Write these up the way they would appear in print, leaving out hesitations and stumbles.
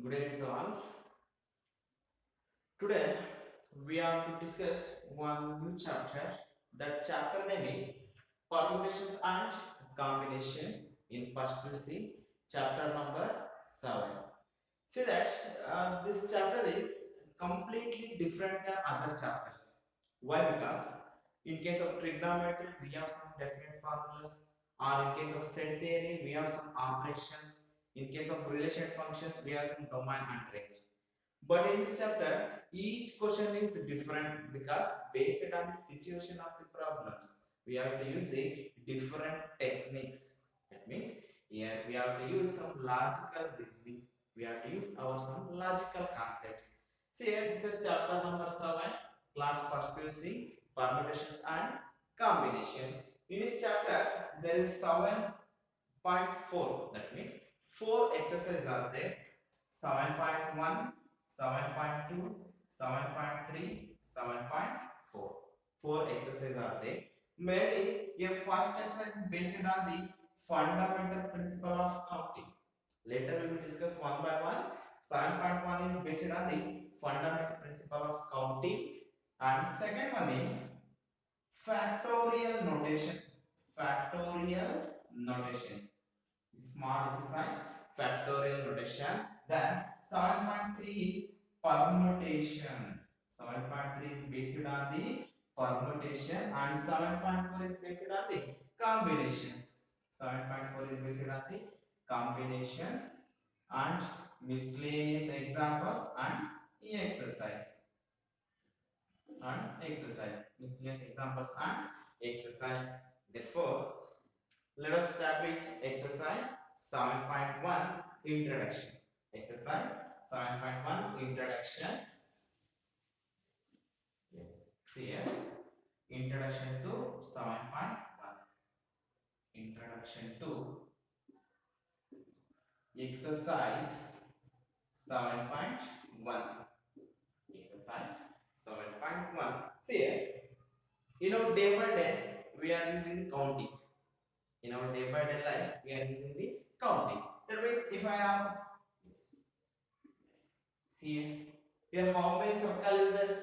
Good evening to all. Today we are to discuss one new chapter. That chapter name is Permutations and Combination in First PUC, chapter number 7. See that this chapter is completely different than other chapters. Why? Because in case of trigonometry, we have some definite formulas, or in case of set theory, we have some operations. In case of relation functions, we have some domain and range. But in this chapter, each question is different because based on the situation of the problems, we have to use the different techniques. That means here we have to use some logical reasoning. We have to use our some logical concepts. So here this is chapter number 7, class first PUC, permutations and combination. In this chapter, there is 7.4. That means 4 exercises are there. 7.1, 7.2, 7.3, 7.4. 4 exercises are there. Mainly, your first exercise is based on the fundamental principle of counting. Later we will discuss one by one. 7.1 is based on the fundamental principle of counting, and second one is factorial notation. Factorial notation. Small exercise, factorial notation. Then 7.3 is permutation. 7.3 is based on the permutation, and 7.4 is based on the combinations. 7.4 is based on the combinations and miscellaneous examples and exercise miscellaneous examples and exercise. Therefore, let us start with exercise 7.1 introduction. Exercise 7.1 introduction. Yes. See here. Introduction to 7.1. Introduction to exercise 7.1. Exercise 7.1. See here. Day by day we are using counting. In our day by day life, we are using the counting. That means if I have, yes, see here how many circles is there?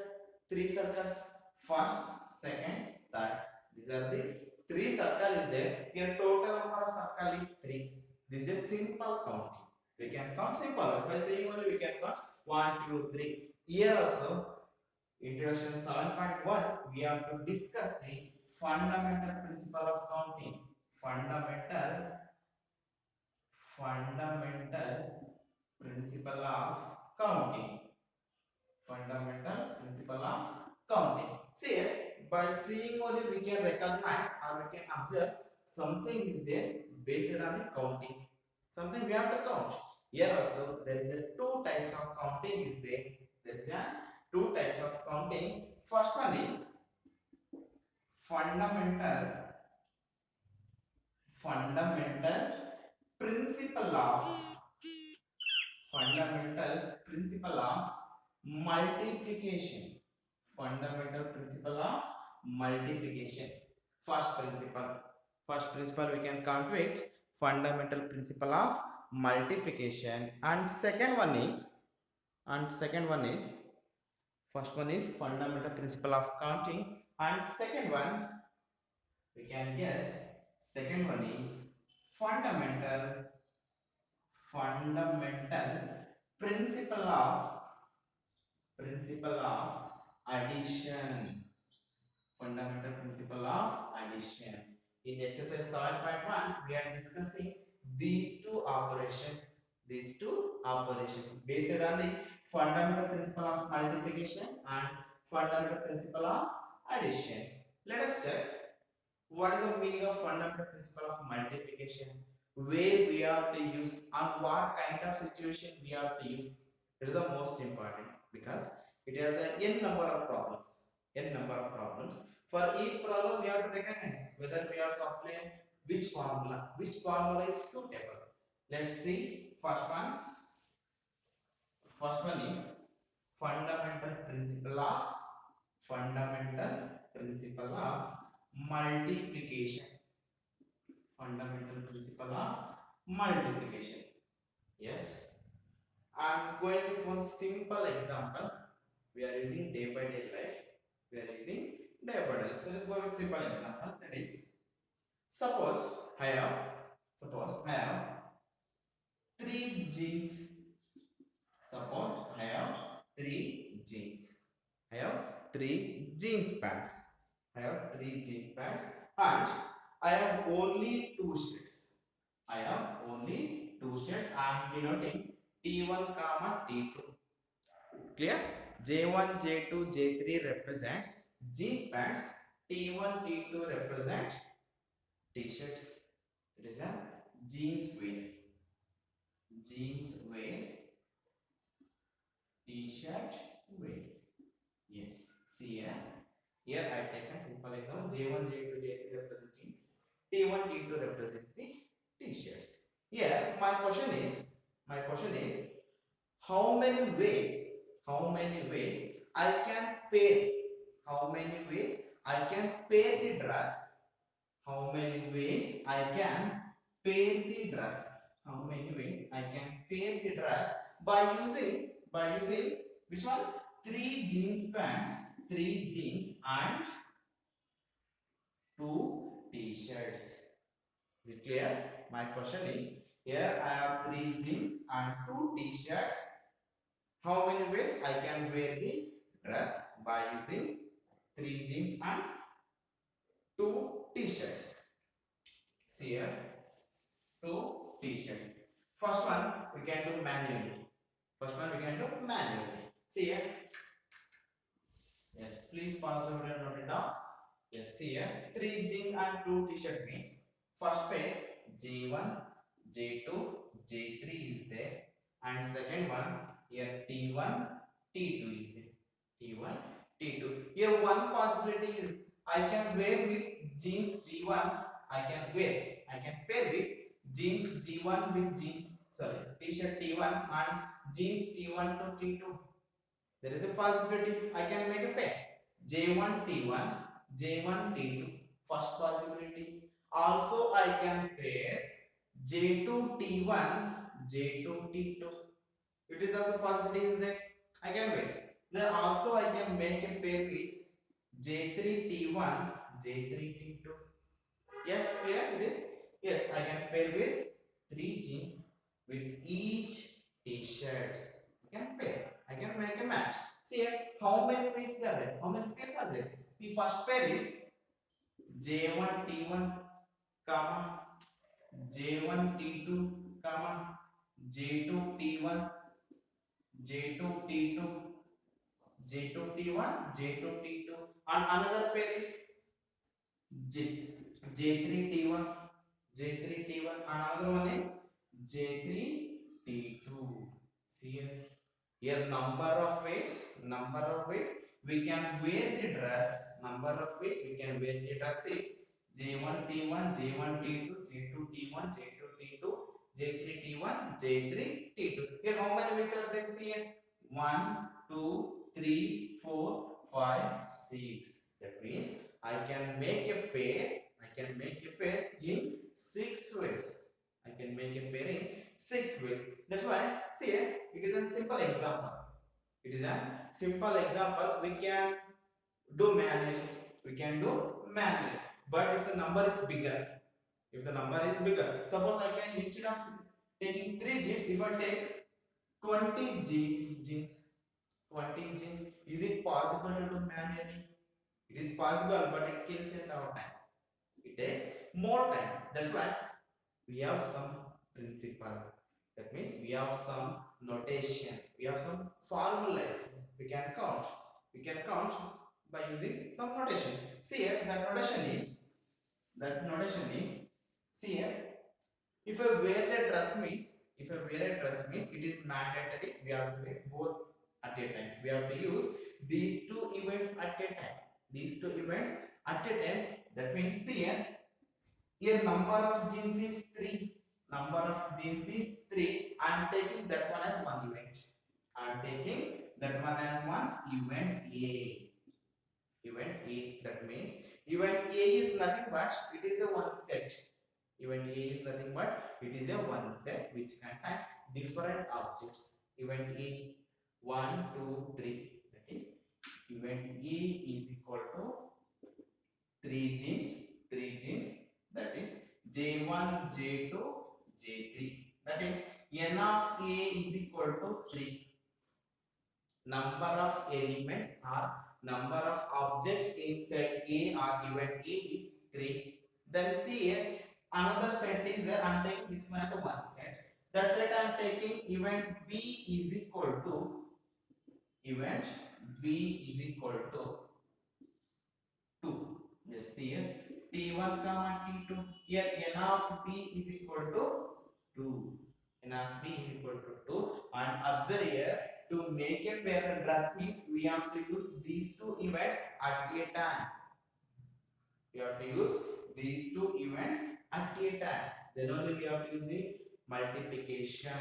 Three circles. First, second, third. These are the three circles is there. Here total number of circle is three. This is simple counting. We can count simple. By saying only we can count 1, 2, 3. Here also, introduction 7.1, we have to discuss the fundamental principle of counting. Fundamental principle of counting. Fundamental principle of counting. See here, by seeing only we can recognize or we can observe something is there based on the counting. Something we have to count. Here also there is a two types of counting is there. There is a two types of counting. First one is fundamental fundamental principle of fundamental principle of multiplication. Fundamental principle of multiplication. First principle we can count with fundamental principle of multiplication, and second one is first one is fundamental principle of counting, and second one we can guess second one is fundamental fundamental principle of addition. Fundamental principle of addition. In exercise 7.1 we are discussing these two operations based on the fundamental principle of multiplication and fundamental principle of addition. Let us check what is the meaning of fundamental principle of multiplication, where we have to use, and what kind of situation we have to use. It is the most important because it has a n number of problems. For each problem we have to recognize whether we have to apply which formula is suitable. Let's see. First one is fundamental principle of multiplication. Fundamental principle of multiplication. Yes. I'm going with one simple example. We are using day by day life. We are using day by day life. So let's go with simple example. That is, suppose I have suppose I have three jeans. Suppose I have three jeans. I have three jeans pants. I have three jeans pants and I have only two shirts. I have only two shirts. I am denoting T1 comma T2. Clear? J1, J2, J3 represents jean pants. T1, T2 represent t-shirts. It is a jeans wear. Jeans wear, t-shirt wear. Yes. See here. Here I take a simple example. J1, J2, J3 represent jeans. T1, T2 represent the t-shirts. Here my question is how many ways I can pair how many ways I can pair the dress how many ways I can pair the dress how many ways I can pair the dress by using which one three jeans pants three jeans and two t-shirts. Is it clear? My question is here I have three jeans and two t-shirts. How many ways I can wear the dress by using three jeans and two t-shirts? See here, two t-shirts. First one we can do manually. First one we can do manually. See here. Yes, please pause the video and note it down. Yes, see here. Three jeans and two t-shirt means first pair J1, J2, J3 is there, and second one here T1, T2 is there. T1, T2. Here one possibility is I can wear with jeans G1. I can pair with jeans G1 with jeans sorry t-shirt T1 and jeans T1 to T2. There is a possibility I can make a pair J1 T1, J1 T2. First possibility. Also I can pair J2 T1, J2 T2. It is also possibility is there. I can wait. Then also I can make a pair with J3 T1, J3 T2. Yes, clear it is. Yes, I can pair with three jeans with each t-shirts. I can pair. I can make a match. See here, how many pairs are there? How many pairs are there? The first pair is J1 T1, comma J1 T2, comma J2 T1, J2 T2, J2 T1, J2 T2, and another pair is J, J3 T1, J3 T1, another one is J3 T2. See here. Here number of ways we can wear the dress. Number of ways we can wear the dress is J1 T1, J1 T2, J2 T1, J2 T2, J3 T1, J3 T2. Here how many ways are there? See here. 1, 2, 3, 4, 5, 6. That means I can make a pair. I can make a pair in 6 ways. I can make a pair in 6 ways. That's why, see here, it is a simple example. It is a simple example. We can do manually. We can do manually. But if the number is bigger, suppose I can instead of taking 3 jeans, if I take 20 jeans, 20 jeans, is it possible to do manually? It is possible, but it kills a lot of time. It takes more time. That's why we have some principle. That means we have some notation. We have some formulas. We can count. We can count by using some notation. See here, that notation is see here. If I wear the dress means, it is mandatory. We have to wear both at a time. We have to use these two events at a time. These two events at a time. That means see here number of jeans is 3. Number of jeans is 3. I am taking that one as one event. I am taking that one as one event A. Event A. That means event A is nothing but it is a one set. Event A is nothing but it is a one set which contain different objects. event A 1, 2, 3. That is event A is equal to 3 genes, that is J1, J2, J3. That is N of A is equal to 3. Number of elements or number of objects in set A or event A is 3. Then see here, another set is there. I am taking this one as a one set. That set I am taking event B is equal to event B is equal to 2. Just see here T1 comma T2. Here N of B is equal to 2. N of B is equal to 2. And observe here, to make a parallel dress means we have to use these two events at a time. We have to use these two events at a time. Then only we have to use the multiplication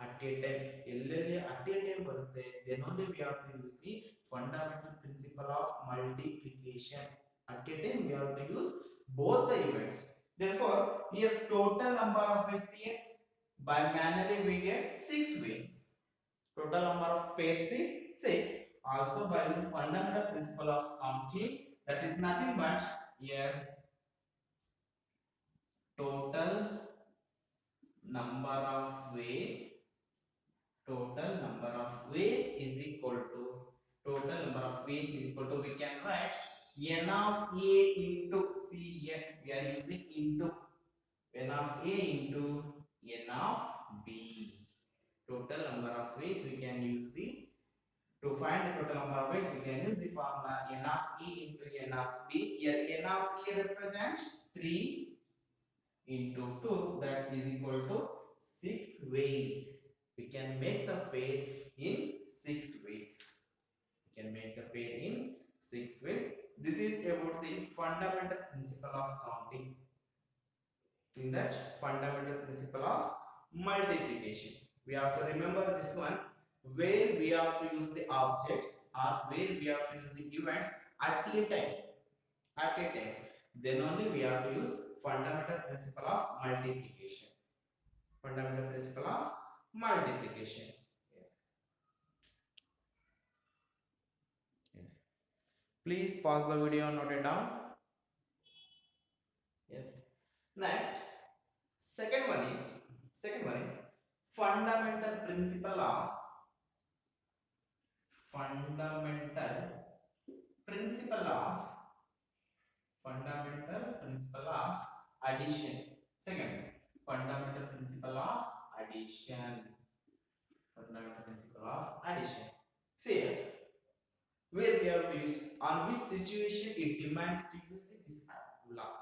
at a time. At a time ಬರುತ್ತೆ. Then only we have to use the fundamental principle of multiplication. At a time we have to use both the events. Therefore, here total number of ways here by manually we get 6 ways. Total number of pairs is 6. Also by using fundamental principle of counting, that is nothing but here total number of ways. Total number of ways is equal to total number of ways is equal to, we can write n of a into, see here we are using into, n of a into n of b. Total number of ways we can use the, to find the total number of ways we can use the formula n of e into n of b. Here n of e represents 3 into 2, that is equal to 6 ways. We can make the pair in 6 ways. We can make the pair in 6 ways. This is about the fundamental principle of counting. In that fundamental principle of multiplication, we have to remember this one, where we have to use the objects or where we have to use the events at a time. At a time, then only we have to use fundamental principle of multiplication. Fundamental principle of multiplication. Yes. Yes. Please pause the video and note it down. Yes. Next, second one is fundamental principle of fundamental principle of fundamental principle of addition. Second, fundamental principle of addition. Fundamental principle of addition. See, where we have to use, on which situation it demands to use this law,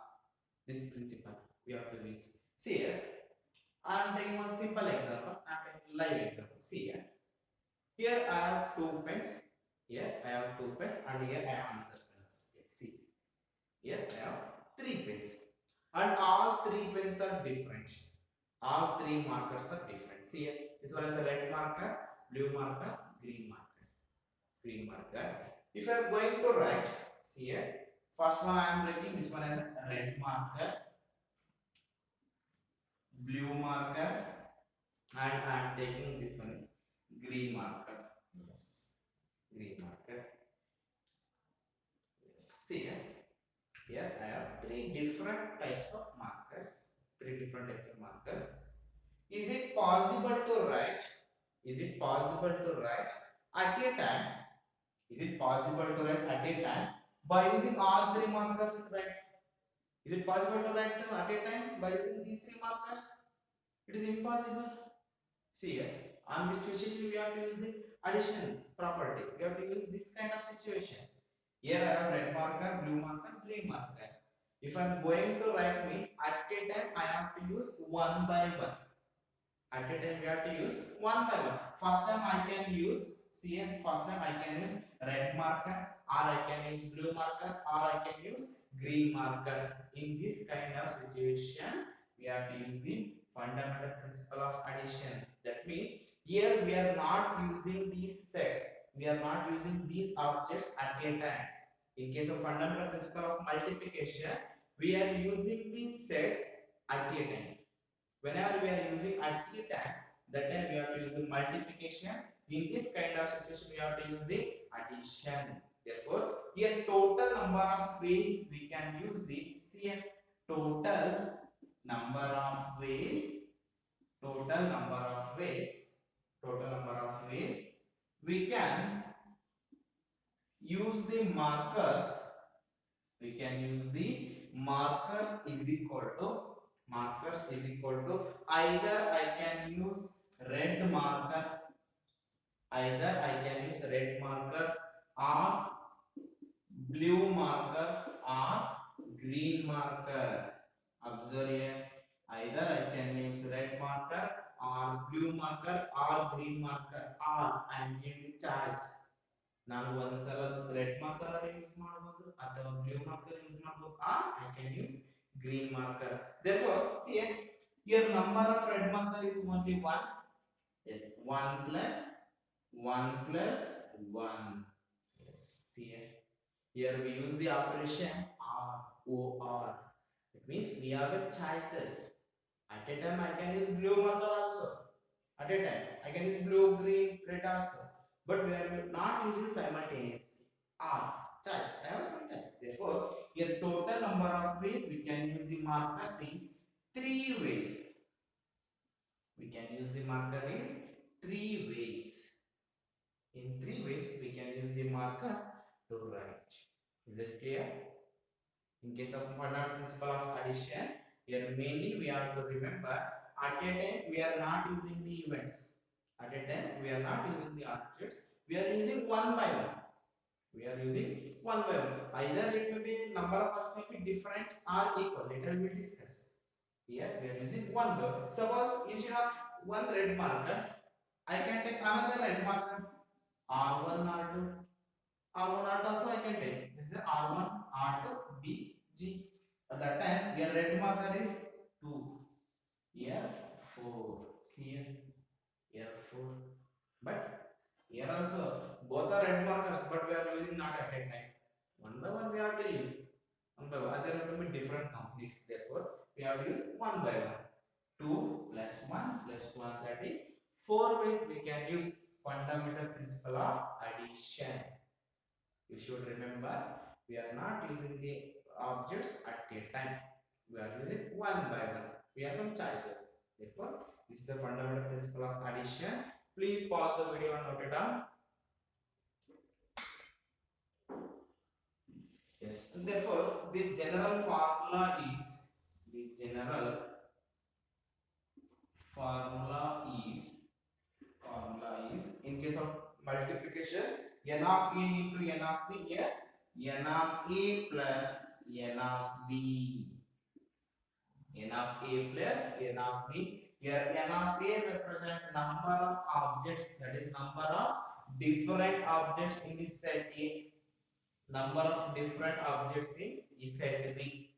this principle we have to use. See here, I am taking one simple example. I am taking live example. See here. Here I have two pens. Here I have two pens, and here I have another pen. See, here I have three pens, and all three pens are different. All three markers are different. See here, this one is the red marker, blue marker, green marker. Green marker. If I am going to write, see here, first one I am writing this one as a red marker, blue marker, and I am taking this one is green marker. Yes, green marker. Yes. See here I have three different types of markers. Three different types of markers. Is it possible to write? Is it possible to write at a time? Is it possible to write at a time by using all three markers? Right? Is it possible to write at a time by using these three markers? It is impossible. See here, on which situation we have to use the addition property. We have to use this kind of situation. Here I have red marker, blue marker, green marker. If I am going to write me at a time, I have to use one by one. At a time we have to use one by one. First time I can use, see here, first time I can use red marker, or I can use blue marker, or I can use green marker. In this kind of situation, we have to use the fundamental principle of addition. That means here we are not using these sets. We are not using these objects at a time. In case of fundamental principle of multiplication, we are using these sets at a time. Whenever we are using at a time, That time we have to use the multiplication. In this kind of situation, we have to use the addition. Therefore, here total number of ways we can use the, see here, total number of ways, total number of ways, total number of ways we can use the markers. We can use the markers is equal to, markers is equal to, either I can use red marker, either I can use red marker or blue marker or green marker. Observe here, either I can use red marker or blue marker or green marker, or I am giving choice. ನಾನು ಒಂದ್ಸಲ red marker use ಮಾಡಬಹುದು ಅಥವಾ blue marker use ಮಾಡಬಹುದು, or I can use green marker. Therefore, see here number of red marker is only 1. Yes, 1 plus 1 plus 1. Yes, see here. Here we use the operation R O R. It means we have a choices. At a time I can use blue marker also. At a time I can use blue, green, red also. But we are not using simultaneously. R choice. I have some choice. Therefore, here total number of ways we can use the markers is 3 ways. We can use the marker is 3 ways. In 3 ways we can use the markers to write. Is it clear? In case of fundamental principle of addition, here mainly we have to remember, at a time we are not using the events. At a time we are not using the objects. We are using one by one. We are using one by one. Either it may be number of objects may be different or equal. Later we will discuss. Here we are using one by one. Suppose instead of one red marker, I can take another red marker, R1, R2. R1, R2 also I can take. This is R1, R2, B, G. At that time, your red marker is 2. Here 4. See here 4. But here also both are red markers, but we are using not at a time. One by one we have to use. One by one. There will be different companies. Therefore, we have to use one by one. 2 plus 1 plus 1, that is 4 ways we can use fundamental principle of addition. You should remember, we are not using the objects at a time. We are using one by one. We have some choices. Therefore, this is the fundamental principle of addition. Please pause the video and note it down. Yes. Therefore, the general formula is in case of multiplication, n of a into n of b. Here n of a plus n of b, n of a plus n of b. Here n of a represent number of objects, that is number of different objects in this set A, number of different objects in set B.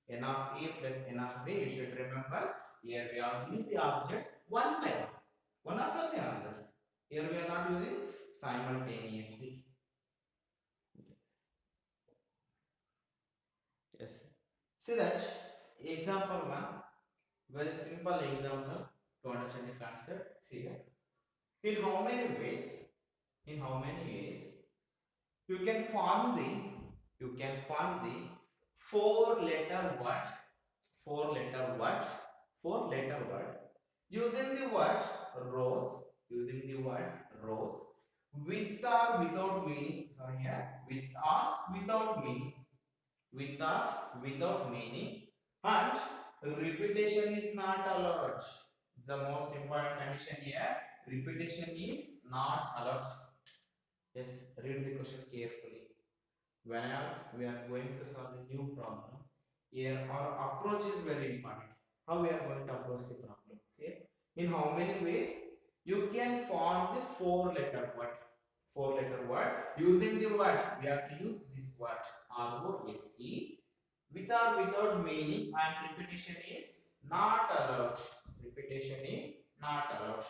N of a plus n of b, you should remember, here we have to use the objects one by one after the other. Here we are not using simultaneously. Yes. See that example 1, very simple example to understand the concept. See here. In how many ways? In how many ways you can form the four letter word, four letter word using the word rose, with or without meaning. Sorry, here with or without meaning, with or without meaning, and repetition is not allowed. It's the most important condition here. Repetition is not allowed. Yes, read the question carefully. Whenever we are going to solve a new problem, here our approach is very important. How we are going to approach the problem? See, in how many ways you can form the four letter word. Four letter word using the word. We have to use this word ROSE, with or without meaning, and repetition is not allowed. Repetition is not allowed.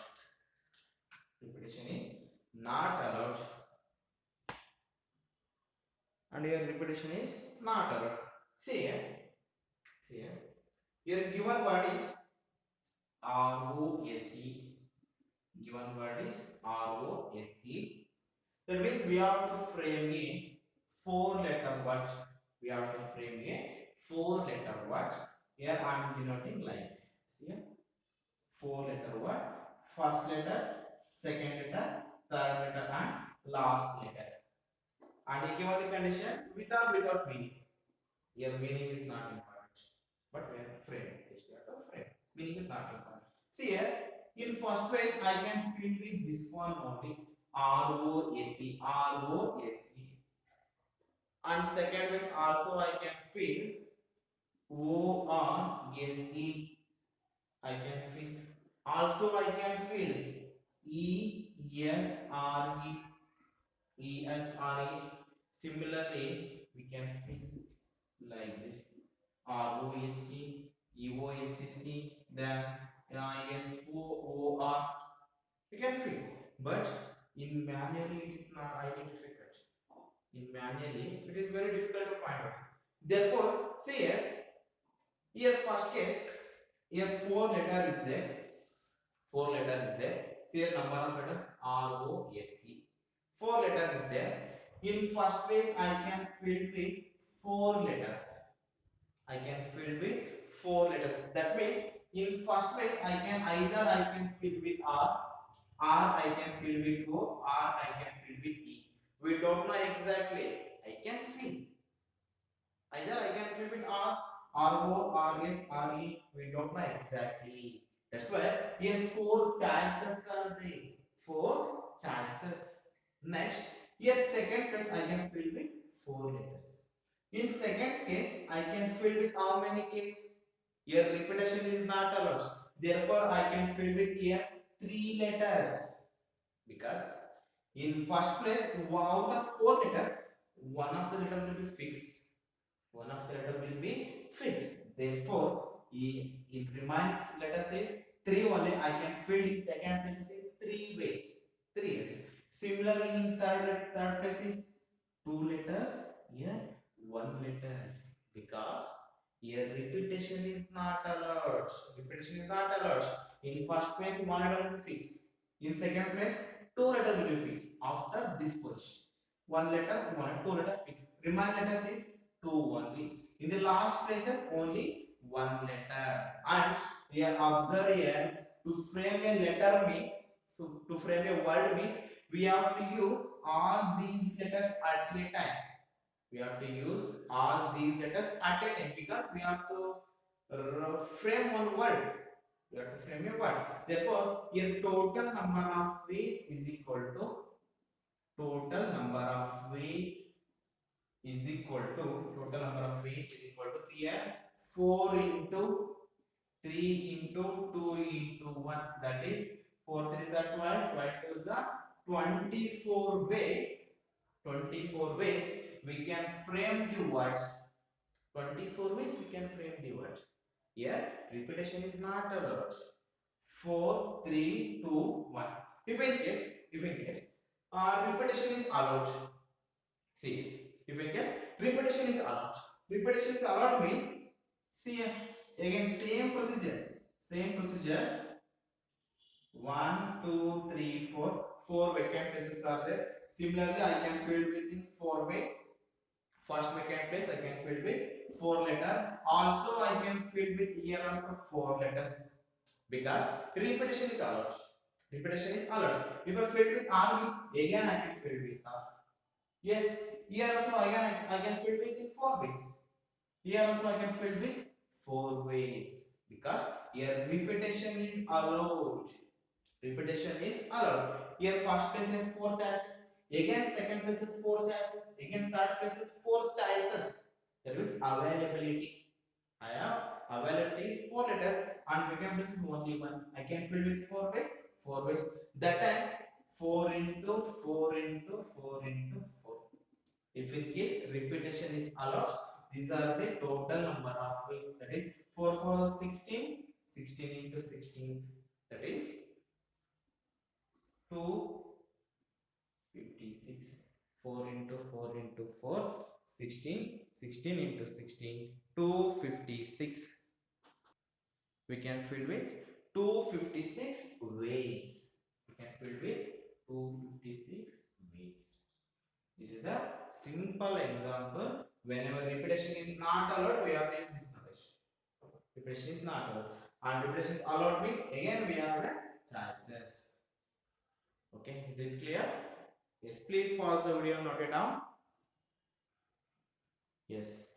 Repetition is not allowed. And here repetition is not allowed. See here. See here. Here given word is ROSE. Given word is ROSE. That means we have to frame a four-letter word. We have to frame a four-letter word. Here I am denoting like this. See, four-letter word. First letter, second letter, third letter, and last letter. And given the condition, with or without meaning. Here meaning is not important, but we have to frame. We have to frame. Meaning is not important. See here, in first place I can fill with this one only. ROSE, ROSE. And second place also I can fill ORSE. I can fill. Also I can fill ESRE, ESRE. Similarly, we can fill like this. ROSC, EOSCC, then SOOR. You can fill, but in manually it is not highly difficult. In manually it is very difficult to find out. Therefore, see here first case, here four letter is there. Four letter is there. See here number of letter ROSC. Four letter is there. In first place I can fill with four letters. I can fill with four letters. That means in first place I can fill with R I can fill with O, R I can fill with E. We don't know exactly. I can fill. Either I can fill with RO, RS, RE. We don't know exactly. That's why here four choices are there. Four choices. Next, here second place I can fill with four letters. In second case, I can fill with how many cases? Here repetition is not allowed. Therefore, I can fill with here three letters. Because in first place, out of four letters, one of the letter will be fixed. One of the letter will be fixed. Therefore, in remind letters is three only. I can fill in second place is three ways. Three letters. Similarly, in third place is two letters. Here one letter. Because here repetition is not allowed. Repetition is not allowed. In first place, one letter will be fixed. In second place, two letter will be fixed. After this position, one letter, two letter fixed. Remind letters is two only. In the last places, only one letter. And here observe here to frame a letter means, so to frame a word means we have to use all these letters at a time. We have to use all these letters at a time because we have to frame one word. We have to frame a word. Therefore, here total number of ways is equal to total number of ways is equal to total number of ways is equal to see here 4 into 3 into 2 into 1, that is 4 3 is 12, 12 2 is 24 ways. 24 ways we can frame the word. 24 ways we can frame the word. Here repetition is not allowed. 4 3 2 1. If in case repetition is allowed. See, if in case repetition is allowed. Repetition is allowed means, see again same procedure. Same procedure. 1, 2, 3, 4. Four vacant places are there. Similarly, I can fill within four ways. First vacant place I can fill with four letter. Also I can fill with here also four letters. Because repetition is allowed. Repetition is allowed. If I fill with R means again I can fill with R. Here, here also again I can fill with in four ways. Here also I can fill with four ways because here repetition is allowed. Repetition is allowed. Here first place is four choices. Again second place is four choices. Again third place is four choices. There is availability. I have availability is four letters and vacant place is only one. I can fill with four ways. Four ways. That time 4 into 4 into 4 into 4. If in case repetition is allowed, these are the total number of ways. That is 4 4 16, 16 into 16. That is 256. 4 into 4 into 4, 16. 16 into 16, 256. We can fill with 256 ways. can fill with 256 means. This is the simple example. Whenever repetition is not allowed, we have used this notation. Repetition is not allowed. And repetition is allowed means again we have a choices. Okay, is it clear? Yes, please pause the video and note it down. Yes.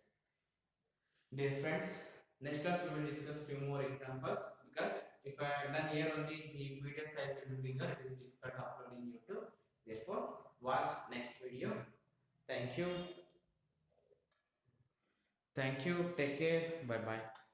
Dear friends, next class we will discuss few more examples because if I am done here only the video size will be bigger. It is difficult uploading YouTube. Therefore, watch next video. Thank you. Thank you. Take care. Bye bye.